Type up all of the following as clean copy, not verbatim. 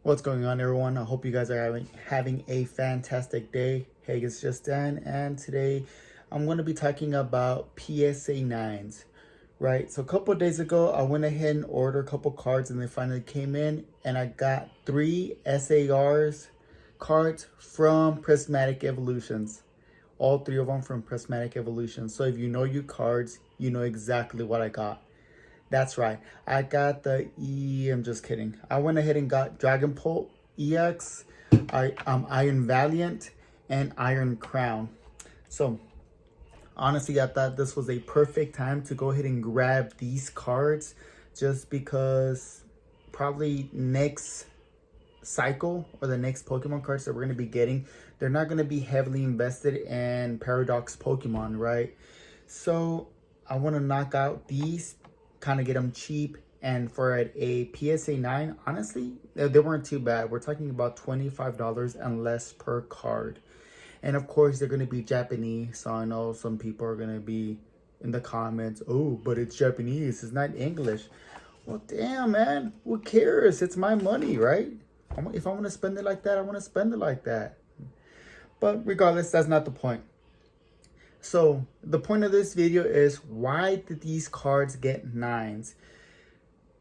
What's going on, everyone? I hope you guys are having a fantastic day. Hey, it's just Dan, and today I'm going to be talking about PSA 9s, right? So a couple of days ago, I went ahead and ordered a couple cards, and they finally came in, and I got 3 SARs cards from Prismatic Evolutions. All 3 of them from Prismatic Evolutions. So if you know your cards, you know exactly what I got. That's right. I got I'm just kidding. I went ahead and got Dragon Pult EX, Iron Valiant, and Iron Crown. So honestly, I thought this was a perfect time to go ahead and grab these cards, just because probably next cycle or the next Pokemon cards that we're going to be getting, they're not going to be heavily invested in Paradox Pokemon, right? So I want to knock out these, kind of get them cheap. And for a PSA 9, honestly, they weren't too bad. We're talking about $25 and less per card. And of course, they're going to be Japanese. So I know some people are going to be in the comments, oh, but it's Japanese, it's not English. Well, damn, man, who cares? It's my money, right? If I want to spend it like that, I want to spend it like that. But regardless, that's not the point. So the point of this video is, why did these cards get 9s?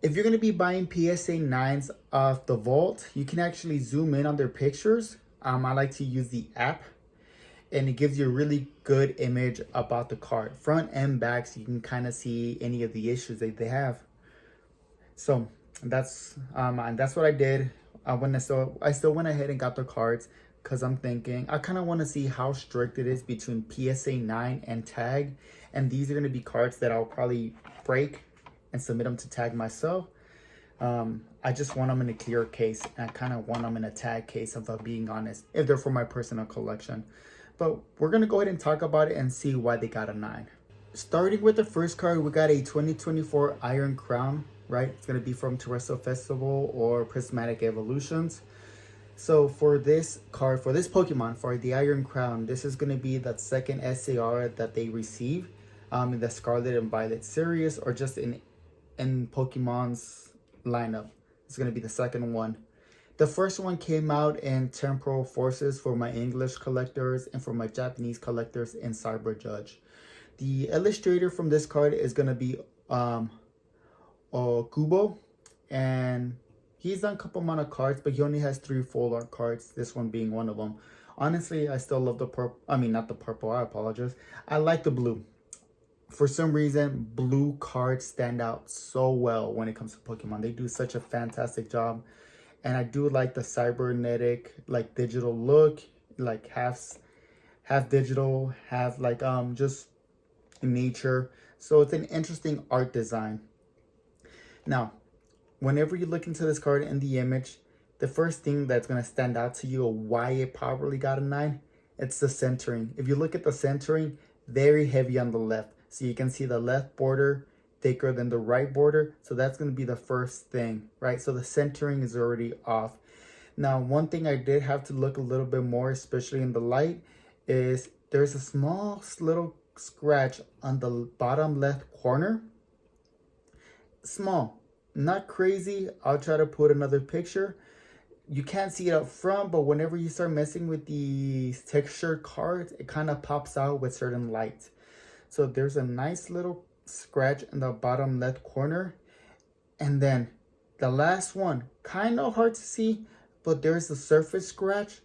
If you're going to be buying PSA 9s off the vault, you can actually zoom in on their pictures. I like to use the app, and it gives you a really good image about the card. Front and back, so you can kind of see any of the issues that they have. So that's what I did. I still went ahead and got the cards, because I'm thinking I kind of want to see how strict it is between PSA 9 and tag. And these are going to be cards that I'll probably break and submit them to tag myself. I just want them in a clear case, and I kind of want them in a tag case, if I'm being honest, if they're for my personal collection. But we're going to go ahead and talk about it and see why they got a 9. Starting with the first card, we got a 2024 Iron Crown, right? It's going to be from Terastal Festival or Prismatic Evolutions. So for this card, for this Pokemon, for the Iron Crown, this is going to be the second SAR that they receive in the Scarlet and Violet series, or just in Pokemon's lineup. It's going to be the second one. The first one came out in Temporal Forces for my English collectors, and for my Japanese collectors in Cyber Judge. The illustrator from this card is going to be Kubo, and he's done a couple amount of cards, but he only has 3 full art cards, this one being one of them. Honestly, I still love the purple. I mean, not the purple, I apologize. I like the blue. For some reason, blue cards stand out so well when it comes to Pokemon. They do such a fantastic job. And I do like the cybernetic, like digital look, like half digital, half like just nature. So it's an interesting art design. Now, whenever you look into this card in the image, the first thing that's going to stand out to you, or why it probably got a 9, it's the centering. If you look at the centering, very heavy on the left. So you can see the left border thicker than the right border. So that's going to be the first thing, right? So the centering is already off. Now, one thing I did have to look a little bit more, especially in the light, is there's a small little scratch on the bottom left corner. Small. Not crazy. I'll try to put another picture. You can't see it up front, but whenever you start messing with these texture cards, it kind of pops out with certain light. So there's a nice little scratch in the bottom left corner. And then the last one, kind of hard to see, but there's a surface scratch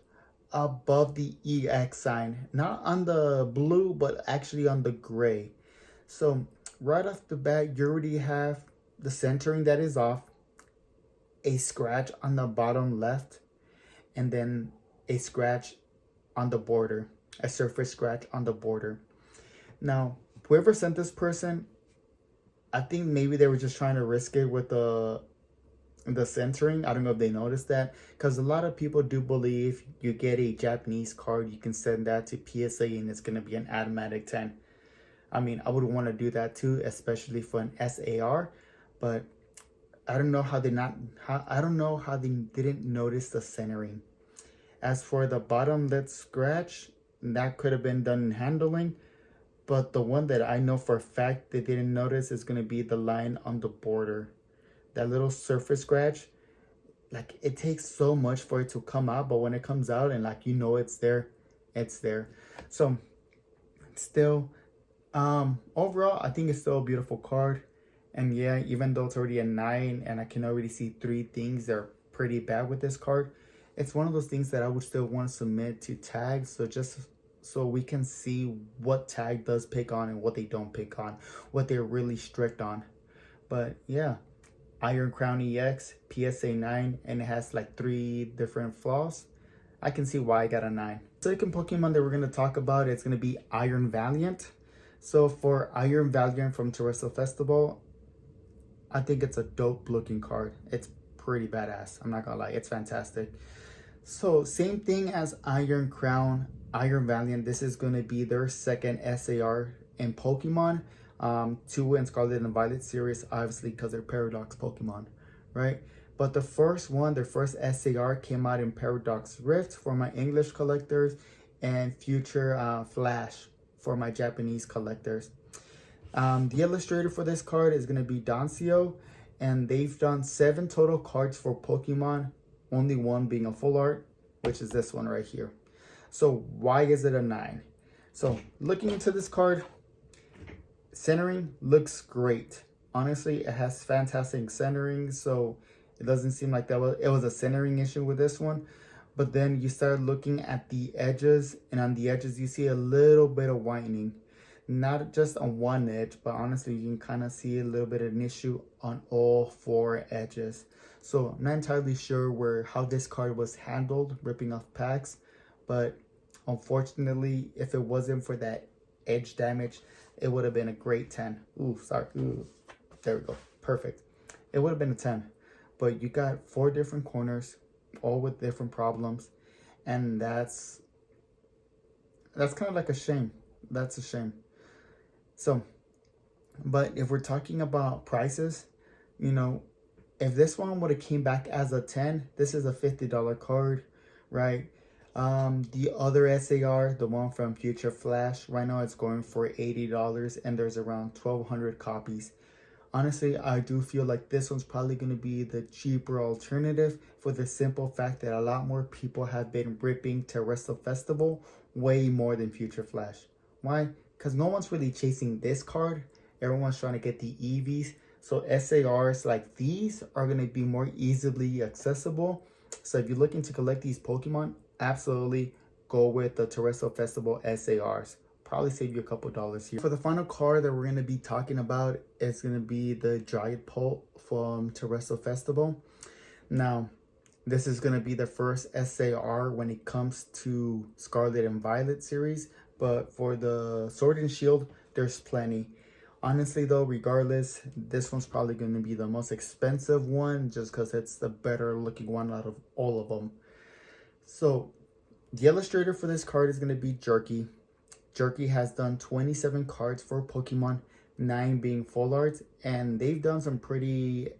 above the EX sign. Not on the blue, but actually on the gray. So right off the bat, you already have the centering that is off, a scratch on the bottom left, and then a scratch on the border, a surface scratch on the border. Now, whoever sent this person, I think maybe they were just trying to risk it with the centering. I don't know if they noticed that, because a lot of people do believe you get a Japanese card, you can send that to PSA and it's going to be an automatic 10. I mean, I would want to do that too, especially for an SAR. But I don't know how they didn't notice the centering. As for the bottom left scratch, that could have been done in handling. But the one that I know for a fact they didn't notice is going to be the line on the border. That little surface scratch, like it takes so much for it to come out, but when it comes out and like it's there, it's there. So still, overall I think it's still a beautiful card. And yeah, even though it's already a 9 and I can already see 3 things that are pretty bad with this card, it's one of those things that I would still want to submit to tags, so just so we can see what tag does pick on and what they don't pick on, what they're really strict on. But yeah, Iron Crown EX, PSA 9, and it has like 3 different flaws. I can see why I got a 9. Second Pokemon that we're going to talk about, it's going to be Iron Valiant. So for Iron Valiant from Terastal Festival, I think it's a dope looking card. It's pretty badass. I'm not gonna lie, it's fantastic. So same thing as Iron Crown, Iron Valiant. This is gonna be their second SAR in Pokemon. 2 in Scarlet and Violet series, obviously because they're Paradox Pokemon, right? But the first one, their first SAR came out in Paradox Rift for my English collectors and Future Flash for my Japanese collectors. The illustrator for this card is going to be Dancio, and they've done 7 total cards for Pokemon, only 1 being a full art, which is this one right here. So why is it a 9? So looking into this card, centering looks great. Honestly, it has fantastic centering, so it doesn't seem like it was a centering issue with this one. But then you start looking at the edges, and on the edges you see a little bit of whitening. Not just on one edge, but honestly you can kind of see a little bit of an issue on all 4 edges. So I'm not entirely sure how this card was handled, ripping off packs, but unfortunately if it wasn't for that edge damage, it would have been a great 10. Ooh, sorry. Ooh, there we go. Perfect. It would have been a 10. But you got 4 different corners, all with different problems, and that's kind of like a shame. That's a shame. So, but if we're talking about prices, if this one would have came back as a 10, this is a $50 card, right? The other SAR, the one from Future Flash, right now it's going for $80, and there's around 1,200 copies. Honestly, I do feel like this one's probably going to be the cheaper alternative, for the simple fact that a lot more people have been ripping Terastal Festival way more than Future Flash. Why? Because no one's really chasing this card. Everyone's trying to get the EVs. So SARs like these are going to be more easily accessible. So if you're looking to collect these Pokemon, absolutely go with the Terastal Festival SARs. Probably save you a couple dollars here. For the final card that we're going to be talking about, it's going to be the Dragapult from Terastal Festival. Now, this is going to be the first SAR when it comes to Scarlet and Violet series. But for the Sword and Shield, there's plenty. Honestly though, regardless, this one's probably going to be the most expensive one, just because it's the better looking one out of all of them. So the illustrator for this card is going to be Jerky. Jerky has done 27 cards for Pokemon, 9 being full arts, and they've done some pretty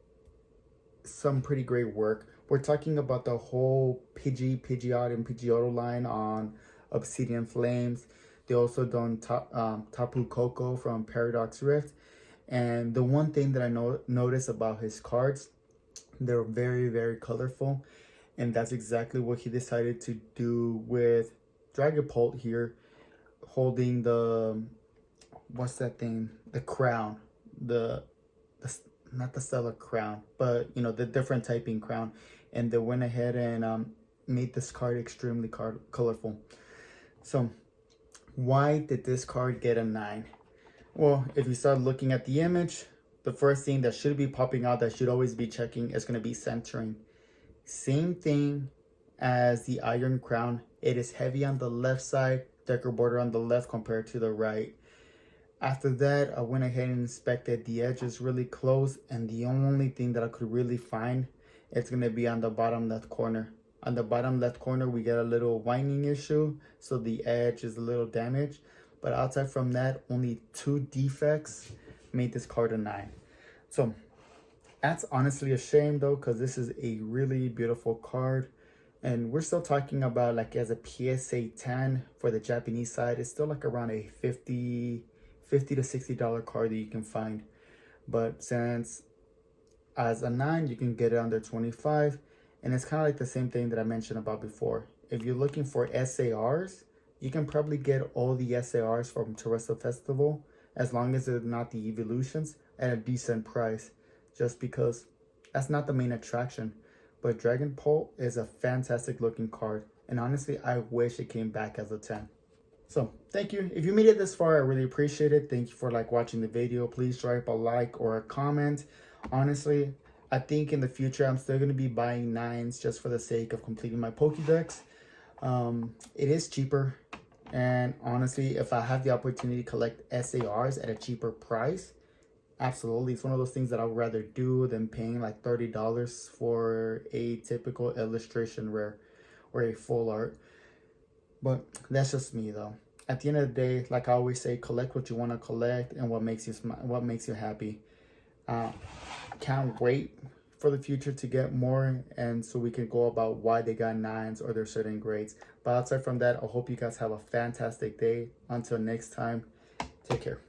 great work. We're talking about the whole Pidgeot, and Pidgeotto line on Obsidian Flames. They also done Tapu Koko from Paradox Rift. And the one thing that I notice about his cards, they're very, very colorful. And that's exactly what he decided to do with Dragapult here, holding the, what's that thing? The crown. Not the stellar crown, but the different typing crown. And they went ahead and made this card extremely colorful. So why did this card get a 9? Well, if you start looking at the image, the first thing that should be popping out, that should always be checking, is going to be centering. Same thing as the Iron Crown. It is heavy on the left side, thicker border on the left compared to the right. After that, I went ahead and inspected the edges really close, and the only thing that I could really find, it's going to be on the bottom left corner. On the bottom left corner, we get a little whining issue, so the edge is a little damaged. But outside from that, only 2 defects made this card a 9. So that's honestly a shame though, because this is a really beautiful card. And we're still talking about, like, as a PSA 10 for the Japanese side, it's still like around a $50 to $60 card that you can find. But since as a 9, you can get it under 25. And it's kind of like the same thing that I mentioned about before. If you're looking for SARs, you can probably get all the SARs from Terastal Festival, as long as they're not the Evolutions, at a decent price, just because that's not the main attraction. But Dragon Pole is a fantastic looking card, and honestly, I wish it came back as a 10. So thank you. If you made it this far, I really appreciate it. Thank you for watching the video. Please drop a like or a comment. Honestly, I think in the future I'm still going to be buying 9s just for the sake of completing my Pokédex. It is cheaper, and honestly, if I have the opportunity to collect SARs at a cheaper price, absolutely, it's one of those things that I would rather do than paying like $30 for a typical illustration rare or a full art. But that's just me though. At the end of the day, like I always say, collect what you want to collect and what makes you smile, what makes you happy. Can't wait for the future to get more, and so we can go about why they got 9s or their certain grades. But outside from that, I hope you guys have a fantastic day. Until next time, take care.